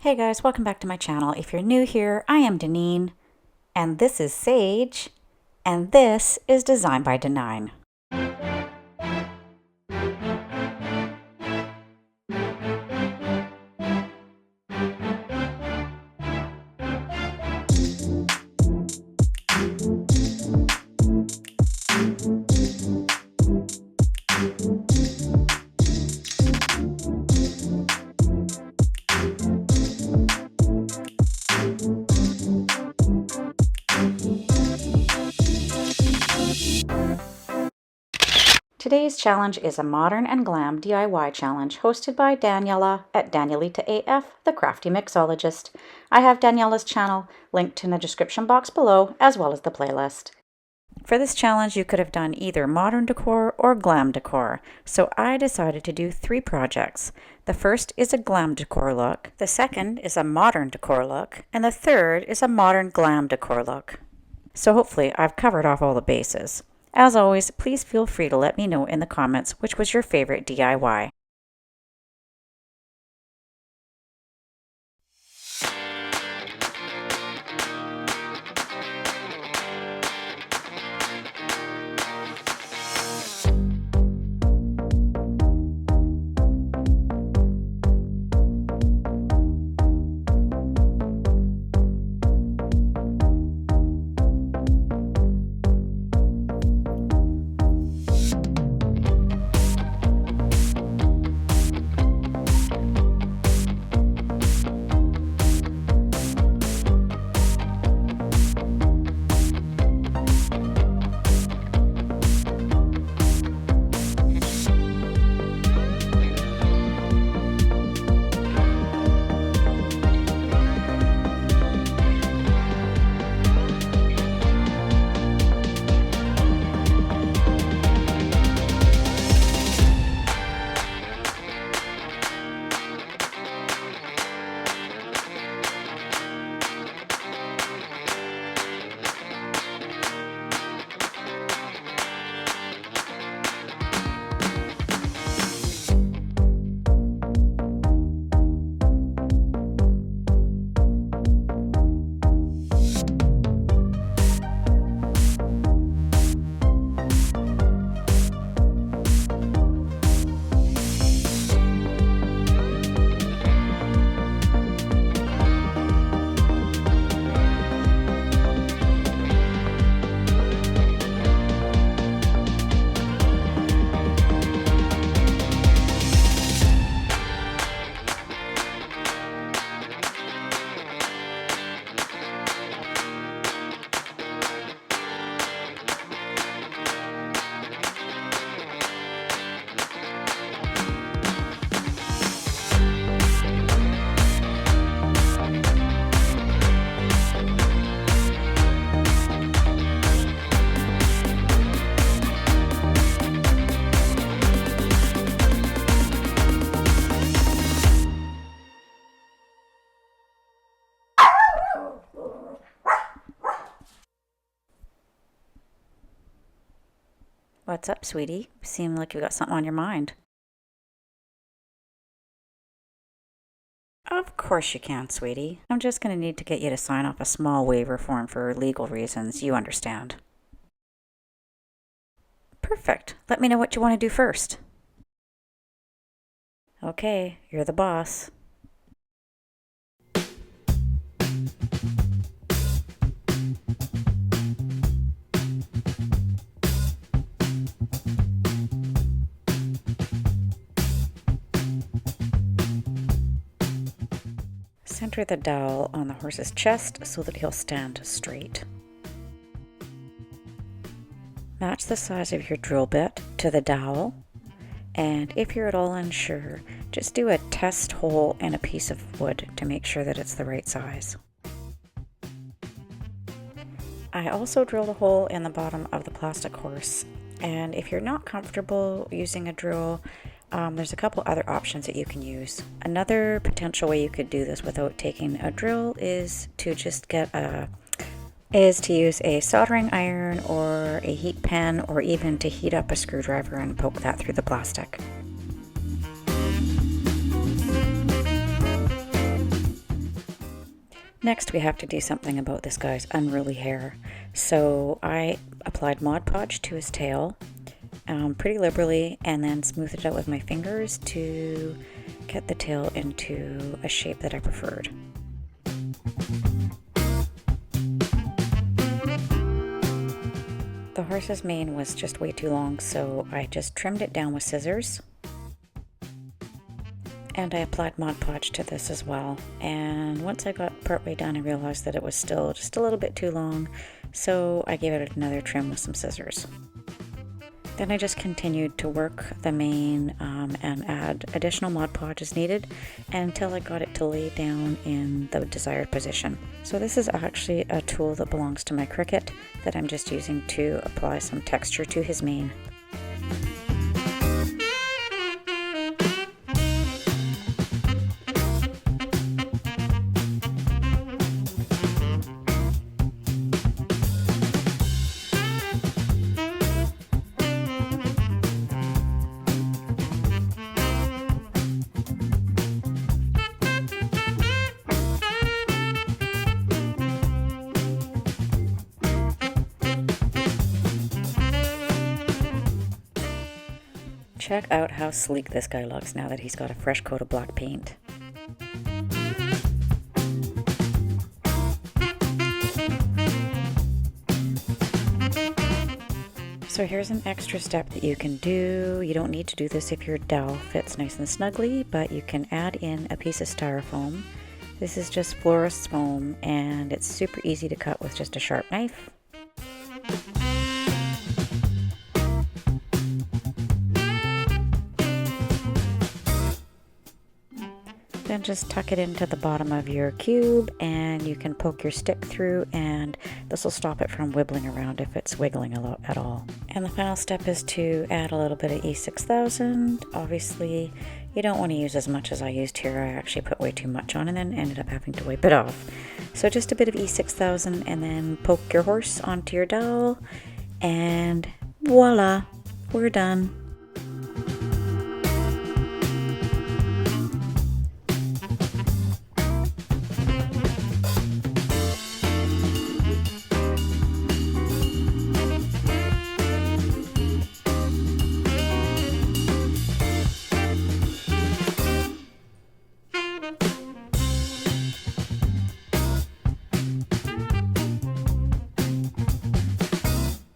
Hey guys, welcome back to my channel. If you're new here, I am Deneen, and this is Sage, and this is Designed by Denine. Today's challenge is a Modern and Glam DIY challenge hosted by Daniela at Danielita AF, the Crafty Mixologist. I have Daniela's channel linked in the description box below, as well as the playlist. For this challenge, you could have done either modern decor or glam decor, so I decided to do 3 projects. The first is a glam decor look, the second is a modern decor look, and the third is a modern glam decor look. So hopefully I've covered off all the bases. As always, please feel free to let me know in the comments which was your favorite DIY. What's up, sweetie? You seem like you got something on your mind. Of course you can, sweetie. I'm just going to need to get you to sign off a small waiver form for legal reasons. You understand. Perfect. Let me know what you want to do first. Okay, you're the boss. Center the dowel on the horse's chest so that he'll stand straight. Match the size of your drill bit to the dowel, and if you're at all unsure, just do a test hole in a piece of wood to make sure that it's the right size. I also drilled a hole in the bottom of the plastic horse, and if you're not comfortable using a drill, there's a couple other options that you can use. Another potential way you could do this without taking a drill is to just use a soldering iron or a heat pen, or even to heat up a screwdriver and poke that through the plastic. Next, we have to do something about this guy's unruly hair. So I applied Mod Podge to his tail pretty liberally and then smoothed it out with my fingers to get the tail into a shape that I preferred. The horse's mane was just way too long, so I just trimmed it down with scissors. And I applied Mod Podge to this as well. And once I got partway done, I realized that it was still just a little bit too long, so I gave it another trim with some scissors. Then I just continued to work the mane and add additional Mod Podge as needed until I got it to lay down in the desired position. So this is actually a tool that belongs to my Cricut that I'm just using to apply some texture to his mane. Check out how sleek this guy looks now that he's got a fresh coat of black paint. So here's an extra step that you can do. You don't need to do this if your dowel fits nice and snugly, but you can add in a piece of styrofoam. This is just florist's foam and it's super easy to cut with just a sharp knife. Then just tuck it into the bottom of your cube and you can poke your stick through and this will stop it from wibbling around if it's wiggling a lot at all. And the final step is to add a little bit of E6000. Obviously you don't want to use as much as I used here. I actually put way too much on and then ended up having to wipe it off. So just a bit of E6000 and then poke your horse onto your dowel and voila, we're done.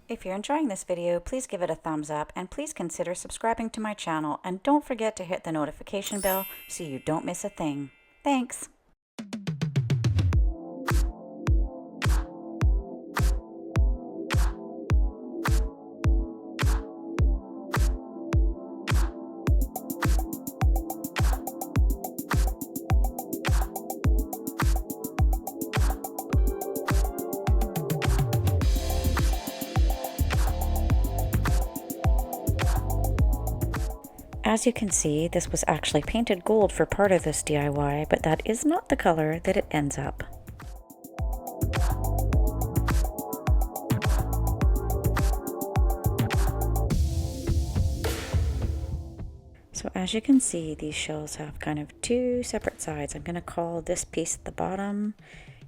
If you're enjoying this video, please give it a thumbs up and please consider subscribing to my channel and don't forget to hit the notification bell so you don't miss a thing. Thanks! As you can see, this was actually painted gold for part of this DIY, but that is not the color that it ends up. So as you can see, these shells have kind of two separate sides. I'm going to call this piece the bottom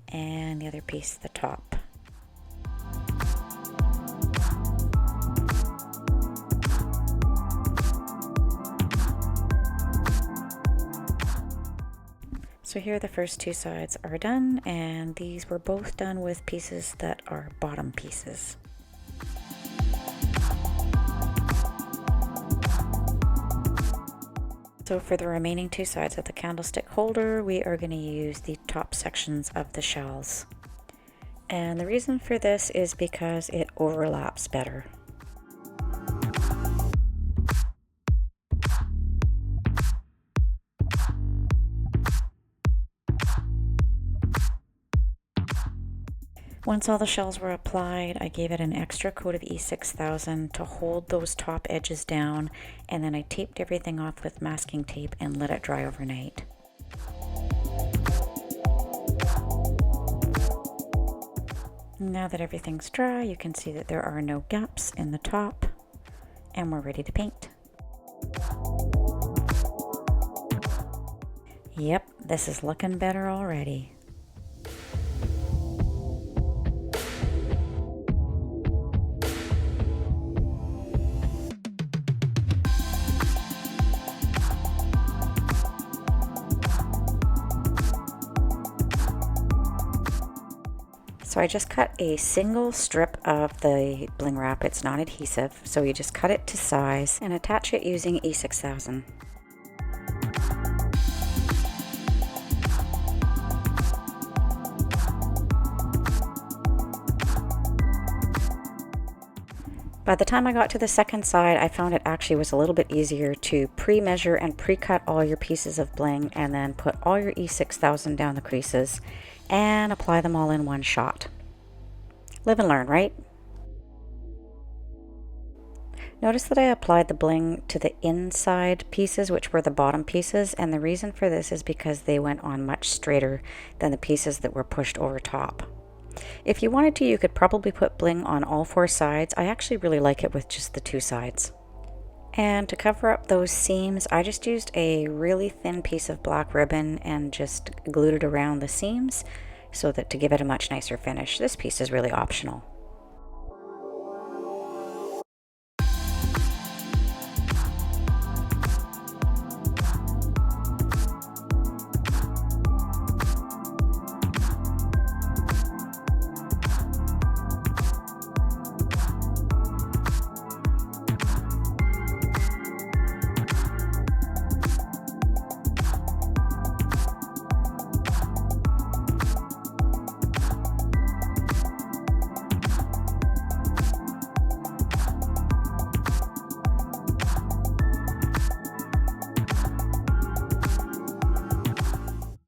and the other piece the top. So here the first two sides are done, and these were both done with pieces that are bottom pieces. So for the remaining two sides of the candlestick holder, we are going to use the top sections of the shells. And the reason for this is because it overlaps better. Once all the shells were applied, I gave it an extra coat of E6000 to hold those top edges down, and then I taped everything off with masking tape and let it dry overnight. Now that everything's dry, you can see that there are no gaps in the top, and we're ready to paint. Yep, this is looking better already. So I just cut a single strip of the bling wrap. It's not adhesive, so you just cut it to size and attach it using E6000. By the time I got to the second side, I found it actually was a little bit easier to pre-measure and pre-cut all your pieces of bling and then put all your E6000 down the creases and apply them all in one shot. Live and learn, right? Notice that I applied the bling to the inside pieces, which were the bottom pieces, and the reason for this is because they went on much straighter than the pieces that were pushed over top. If you wanted to, you could probably put bling on all four sides. I actually really like it with just the two sides. And to cover up those seams, I just used a really thin piece of black ribbon and just glued it around the seams so that to give it a much nicer finish. This piece is really optional.